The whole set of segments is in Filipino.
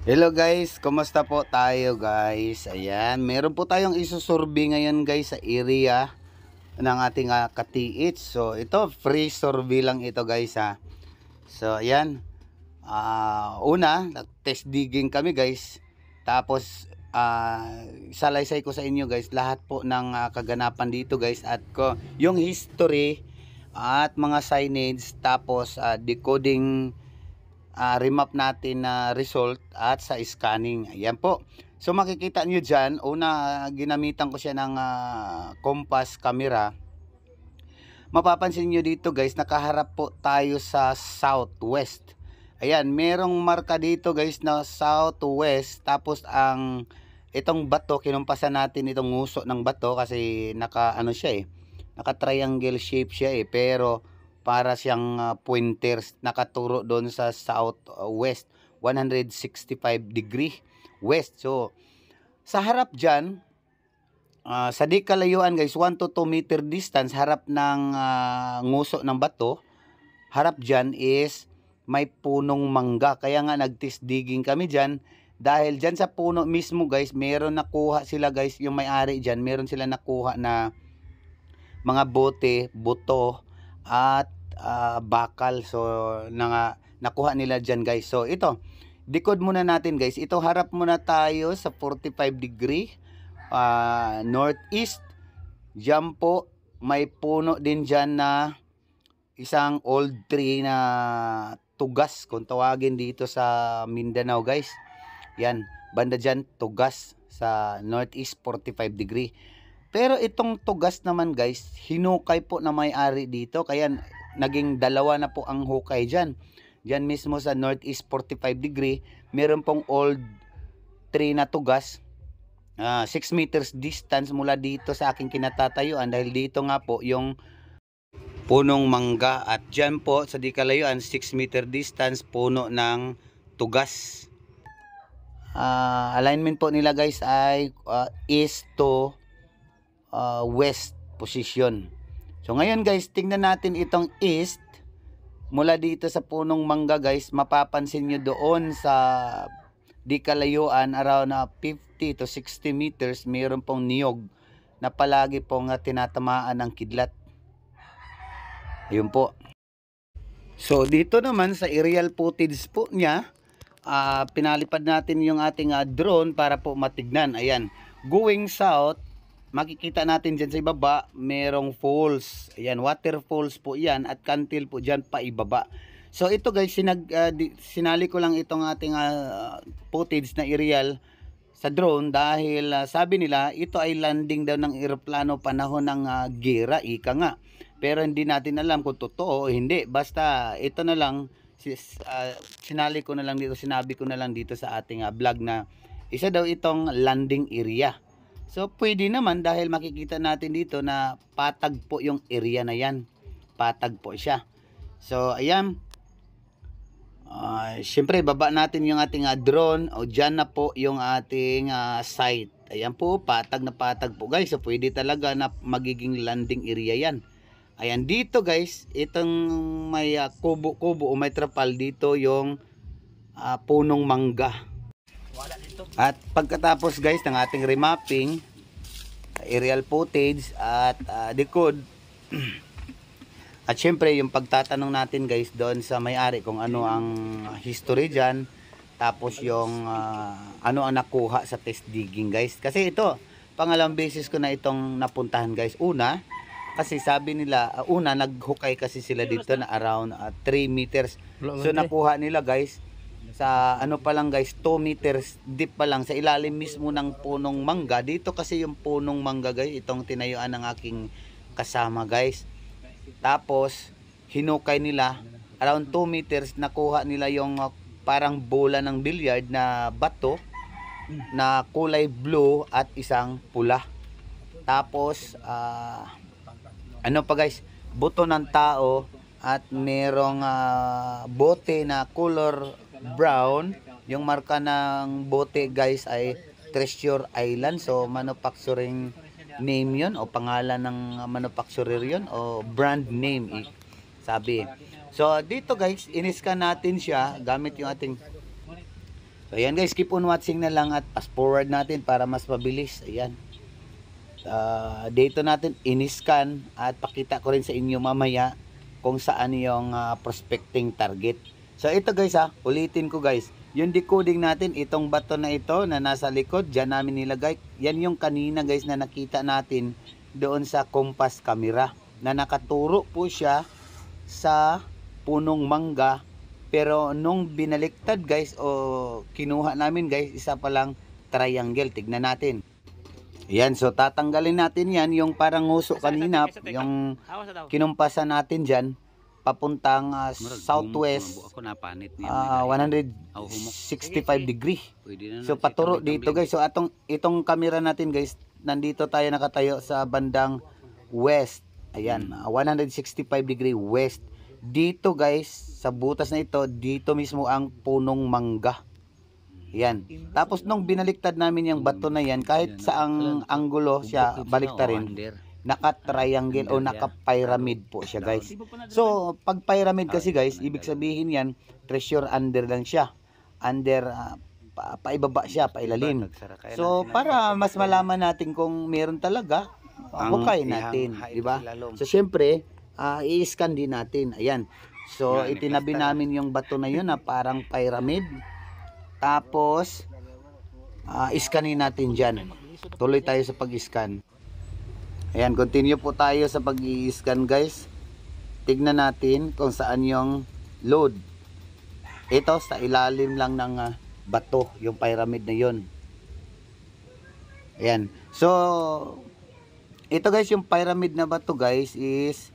Hello guys, kumusta po tayo guys? Ayan, meron po tayong isusurvey ngayon guys sa area ng ating ka-TH. So ito, free survey lang ito guys ha. So ayan, una, test digging kami guys. Tapos salaysay ko sa inyo guys lahat po ng kaganapan dito guys. At yung history at mga signage, tapos decoding remap natin na result at sa scanning. Ayan po. So makikita nyo dyan, una ginamitan ko siya ng compass camera. Mapapansin nyo dito guys, nakaharap po tayo sa southwest. Ayan, merong marka dito guys na southwest. Tapos itong bato, kinumpasan natin itong nguso ng bato kasi naka triangle shape siya pero para siyang pointers nakaturo doon sa southwest 165 degree west. So sa harap dyan, sa di kalayuan guys, 1 to 2 meter distance harap ng nguso ng bato, harap dyan is may punong mangga. Kaya nga nag-test digging kami dyan dahil dyan sa puno mismo guys, meron nakuha sila guys, yung may-ari dyan, meron sila nakuha na mga bote, buto at bakal. So nakuha nila dyan guys. So ito, decode muna natin guys. Ito, harap muna tayo sa 45 degree northeast. Diyan po may puno din dyan na isang old tree na tugas kung tawagin dito sa Mindanao guys. Yan, banda dyan tugas sa northeast 45 degree. Pero itong tugas naman guys, hinukay po na may-ari dito. Kaya naging dalawa na po ang hukay dyan. Dyan mismo sa northeast 45 degree, meron pong old tree na tugas. 6 meters distance mula dito sa aking kinatatayuan. Dahil dito nga po yung punong mangga. At dyan po sa di kalayuan, 6 meter distance, puno ng tugas. Alignment po nila guys ay east to west position. So ngayon guys, tingnan natin itong east. Mula dito sa punong mangga guys, mapapansin nyo doon sa di kalayuan around 50 to 60 meters, mayroon pong niyog na palagi pong tinatamaan ng kidlat. Ayun po. So dito naman sa aerial footage po niya, pinalipad natin yung ating drone para po matignan. Ayan, going south, makikita natin dyan sa ibaba, merong falls. Ayan, waterfalls po yan at kantil po dyan pa ibaba. So ito guys, sinali ko lang itong ating footage na aerial sa drone dahil sabi nila ito ay landing daw ng eroplano panahon ng gera, ika nga. Pero hindi natin alam kung totoo o hindi. Basta ito na lang, sinali ko na lang dito, sinabi ko na lang dito sa ating vlog na isa daw itong landing area. So pwede naman dahil makikita natin dito na patag po yung area na yan. Patag po siya. So ayan. Siyempre baba natin yung ating drone. O dyan na po yung ating site. Ayan po, patag na patag po guys. So pwede talaga na magiging landing area yan. Ayan dito guys. Itong may kubo-kubo o may trapal dito yung punong mangga. At pagkatapos guys ng ating remapping, aerial footage at decode at syempre yung pagtatanong natin guys doon sa may-ari kung ano ang history dyan, tapos yung ano ang nakuha sa test digging guys. Kasi ito, pangalawang beses ko na itong napuntahan guys. Una, kasi sabi nila, una naghukay kasi sila dito na around 3 meters. So nakuha nila guys sa ano pa lang guys, 2 meters deep pa lang sa ilalim mismo ng punong mangga. Dito kasi yung punong mangga guys, itong tinayuan ng aking kasama guys. Tapos hinukay nila around 2 meters, nakuha nila yung parang bola ng billiard na bato na kulay blue at isang pula. Tapos ano pa guys, buto ng tao at merong bote na color brown. Yung marka ng bote guys ay Treasure Island. So manufacturing name yun o pangalan ng manufacturer yun o brand name sabi. So dito guys, iniskan natin siya gamit yung ating So ayan guys, keep on watching na lang at fast forward natin para mas mabilis. Ayan. Dito natin in-scan at pakita ko rin sa inyo mamaya kung saan yung prospecting target. So ito guys ulitin ko guys. Yung decoding natin, itong bato na ito na nasa likod, dyan namin nilagay. Yan yung kanina guys na nakita natin doon sa compass camera. Na nakaturo po siya sa punong mangga. Pero nung binaliktad guys o kinuha namin guys, isa palang triangle. Tignan natin. Ayan, so tatanggalin natin yan. Yung parang nguso kanina, yung kinumpasan natin dyan. Papuntang southwest 165 degree. So paturo dito guys. So itong camera natin guys, nandito tayo nakatayo sa bandang west. Ayan, 165 degree west. Dito guys, sa butas na ito, dito mismo ang punong mangga. Ayan. Tapos nung binaliktad namin yung bato na yan, kahit saang anggulo siya baliktarin, naka-triangle o naka-pyramid po siya guys. So, pag pyramid kasi guys, ibig sabihin yan, treasure under lang siya. Under, paibaba siya, pailalim. So, para mas malaman natin kung meron talaga, hukay natin, di ba? So, syempre, i-scan din natin. Ayan. So, itinabi namin yung bato na yun na parang pyramid. Tapos, iskanin natin dyan. Tuloy tayo sa pag-scan. Ayan, continue po tayo sa pag-i-scan guys. Tignan natin kung saan yung load. Ito sa ilalim lang ng bato, yung pyramid na yun. Ayan. So, ito guys, yung pyramid na bato guys is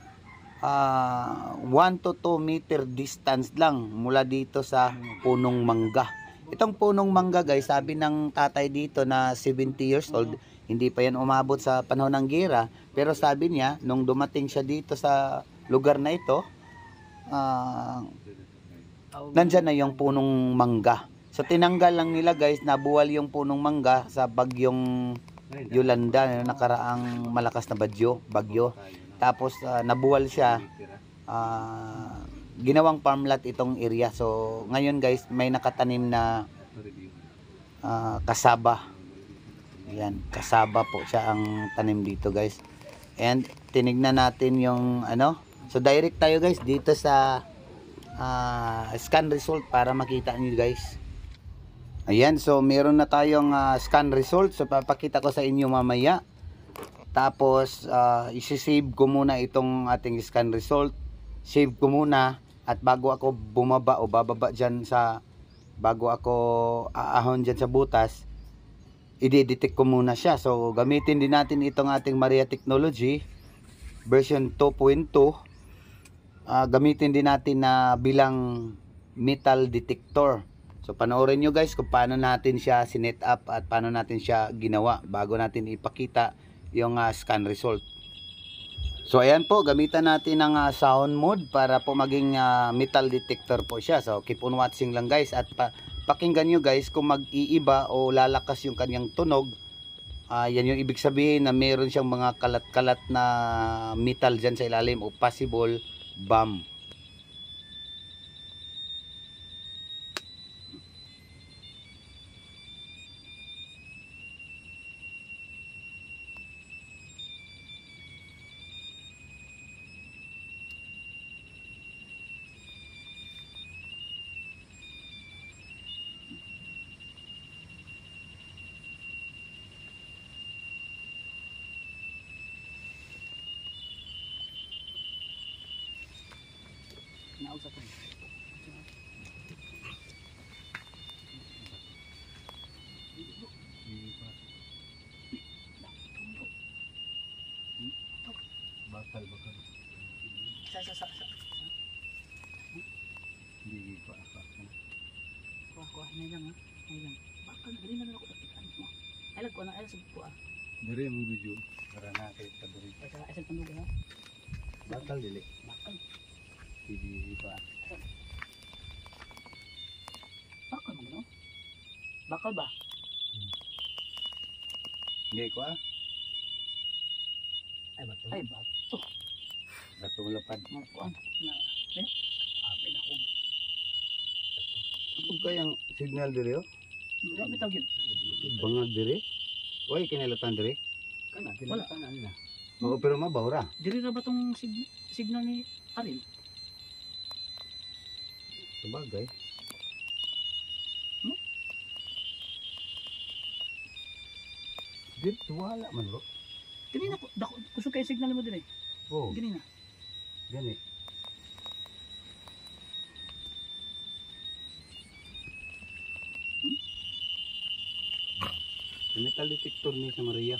1 to 2 meter distance lang mula dito sa punong mangga. Itong punong mangga guys, sabi ng tatay dito na 70 years old, hindi pa yan umabot sa panahon ng gera, pero sabi niya, nung dumating siya dito sa lugar na ito, nandyan na yung punong mangga. So tinanggal lang nila guys, nabuwal yung punong mangga sa bagyong Yolanda, na nakaraang malakas na bagyo. Tapos nabuwal siya, ginawang farmland itong area. So ngayon guys, may nakatanim na kasaba. Ayan, kasaba po siya ang tanim dito guys. And tinignan natin yung so direct tayo guys dito sa scan result para makita niyo guys. Ayan, so meron na tayong scan result. So papakita ko sa inyo mamaya. Tapos isi-save ko muna itong ating scan result. Save ko muna at bago ako bumaba o bababa dyan bago ako aahon dyan sa butas, i-detect ko muna siya. So gamitin din natin itong ating Maria Technology version 2.2. Gamitin din natin na bilang metal detector. So panoorin nyo guys kung paano natin siya sinet up at paano natin siya ginawa bago natin ipakita yung scan result. So ayan po, gamitan natin ng sound mode para po maging metal detector po siya. So keep on watching lang guys at pakinggan nyo guys kung mag-iiba o lalakas yung kanyang tunog. Yan yung ibig sabihin na meron siyang mga kalat-kalat na metal dyan sa ilalim o possible bomb. Nausap ko. Bakal. Sa. Hindi pa. Kuha na lang ha. Ayun. Bakal dali na ako tapikan mo. Ay lag ko na ay sub ko ah. Diri mo video para na kay kadiri. Sa asal tandog ha. Bakal dili. Bakal. Hindi pa. Bakal mo no? Bakal ba? Hindi ko ah. Ay bato. Ay bato. Bato lapad. Kuan na. Abi na ko. Ano kayang signal diri oh? Wala may tawag yun. Bangag dire. Oy, kinalatan dire. Kana, Wala. kinalatan nila. Oo, pero mabaw ra. Diri na ba tong signal ni Aril? Sabagay. Dito wala man bro. Diri na kusog kay signal mo diri. Oh, Gani na. gani. Metal detector ni sa Maria.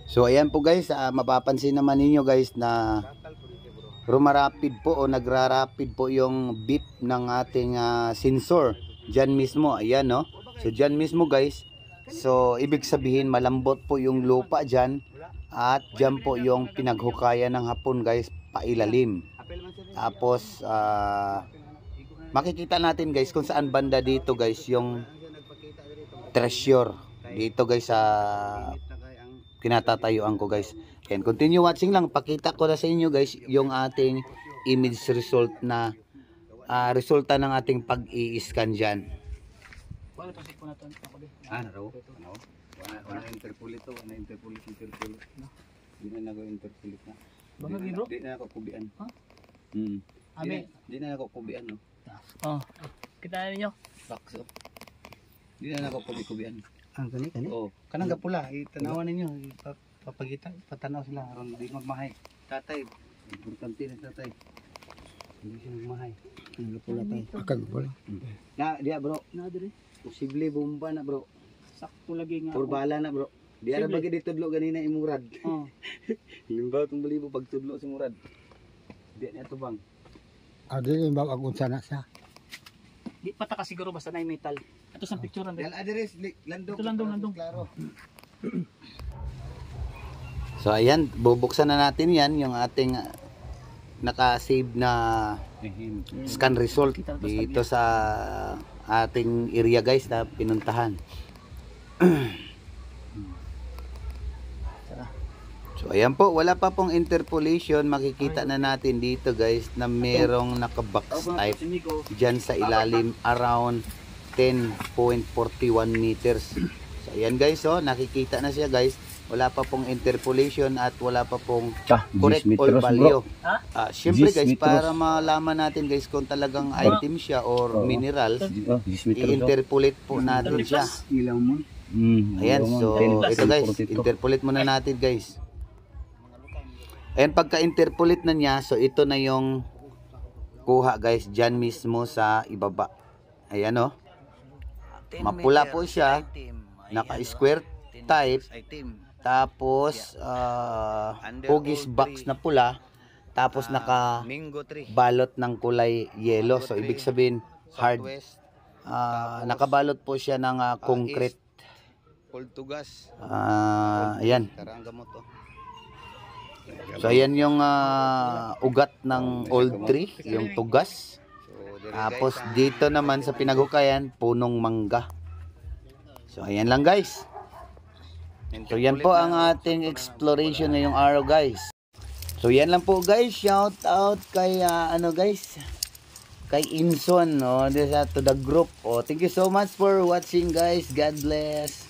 So ayan po guys, mapapansin naman ninyo guys na rumarapid po o nagrarapid po yung beep ng ating sensor dyan mismo. Ayan no. So dyan mismo guys. So ibig sabihin malambot po yung lupa dyan. At dyan po yung pinaghukayan ng hapon guys, pailalim. Tapos makikita natin guys kung saan banda dito guys yung treasure. Dito guys sa kinatatayuan ko guys. And continue watching lang, pakita ko na sa inyo guys yung ating image result na resulta ng ating pag-i-scan dyan. Wala to sik po naton ako di. Naro? Ano? Wala interpolit to, wala interpolit. Di na nag-interpolit na. Bangag yun bro? Di na ako kubian. Ha? Abi. Di na ako kubian no. Oh. Kita ninyo. Bakso. Di na ako kubian. Ang kani. Oo. Kanang gapula, itanawan ninyo, papagita, patanaw sila aron di magmahay. Tatay, importante na tatay. Hindi siya magmahay. Ang gapula tay. Akag pala. Na, diya bro, Na diri. posible bomba na bro. Sakto lagi nga. Purbala na bro. Di ara Posible. bagi ditudlo ganina imurad. Oh. Limbaw tong balibo pag tudlo si murad. Di na to bang. Adi yung bag agun sana siya. Di pataka siguro basta na metal. Ato sa picturean Dal diri. address landong. Ito, landong. Klaro. So ayan, bubuksan na natin yan yung ating naka-save na scan result dito sa ating area guys na pinuntahan. So ayan po, wala pa pong interpolation, makikita na natin dito guys na merong naka-box type dyan sa ilalim around 10.41 meters. So ayan guys, oh, nakikita na siya guys. Wala pa pong interpolation at wala pa pong correct all value. Siyempre guys, para malaman natin guys kung talagang item siya or minerals, i-interpolate po natin siya. Ilaw mo. Ayan, so ito guys, interpolate muna natin guys. Ayan, pagka-interpolate na niya, so ito na yung kuha guys, dyan mismo sa ibaba. Ayan o. Mapula po siya, naka-square type, tapos hugis box na pula, tapos naka-balot ng kulay yellow. So ibig sabihin hard. Nakabalot po siya ng concrete. Ayan. So ayan yung ugat ng old tree, yung tugas. Tapos dito naman sa pinaghukayan, punong mangga. So ayan lang guys. So yan po ang ating exploration ngayong araw guys. So yan lang po guys, shout out kay kay Inson, no, to the group. Thank you so much for watching guys. God bless.